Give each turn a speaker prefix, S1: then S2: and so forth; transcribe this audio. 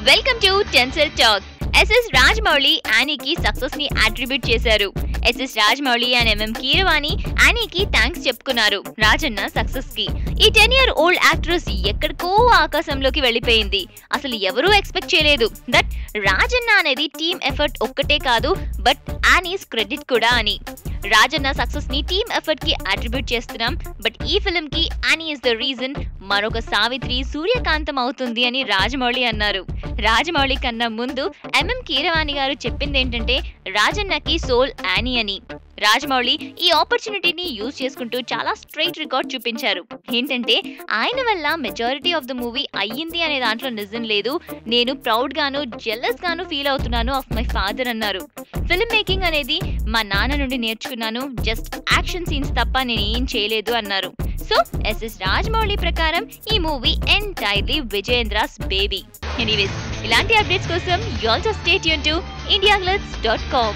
S1: Welcome to tinsel talk. SS Rajamouli యానీకి success ని attribute చేశారు. SS Rajamouli and MM Keeravani యానీకి థ్యాంక్స్ చెప్పుకున్నారు రాజన్న సక్సెస్ కి. ఈ 10-year old యాక్ట్రెస్ ఎక్కడికో ఆకాశంలోకి వెళ్ళిపోయింది. అసలు ఎవరూ ఎక్స్పెక్ట్ చేయలేదు దట్ రాజన్న అనేది టీమ్ ఎఫర్ట్ ఒక్కటే కాదు బట్ యానీస్ క్రెడిట్ కూడా అని. రాజన్న సక్సెస్ ని టీమ్ ఎఫర్ట్ కి అట్రిబ్యూట్ చేస్తున్నాం. బట్ ఈ ఫిల్మ్ కి యానీ ఇస్ ద రీజన్. మరొక సావిత్రి సూర్యకాంతం అవుతుంది అని రాజమౌళి అన్నారు. రాజమౌళి కన్నా ముందు ఎంఎం కీరవాణి గారు చెప్పింది ఏంటంటే రాజన్నకి సోల్ యానీ అని. రాజమౌళి ఈ ఆపర్చునిటీని యూజ్ చేసుకుంటూ చాలా స్ట్రైట్ రికార్డ్ చూపించారు. ఏంటంటే ఆయన వల్ల మెజారిటీ ఆఫ్ ద మూవీ అయ్యింది అనే దాంట్లో నిజం లేదు. నేను ప్రౌడ్ గాను జెల్లస్ గాను ఫీల్ అవుతున్నాను ఆఫ్ మై ఫాదర్ అన్నారు. ఫిల్మ్ మేకింగ్ అనేది మా నాన్న నుండి నేర్చుకున్నాను. జస్ట్ యాక్షన్ సీన్స్ తప్ప నేను ఏం చేయలేదు అన్నారు. సో ఎస్ఎస్ రాజమౌళి ప్రకారం ఈ మూవీ ఎంటైర్లీ విజయేంద్రాస్ బేబీ. ఎనీవేస్, ఇలాంటి అప్డేట్స్ కోసం you also stay tune to indiaglitz.com.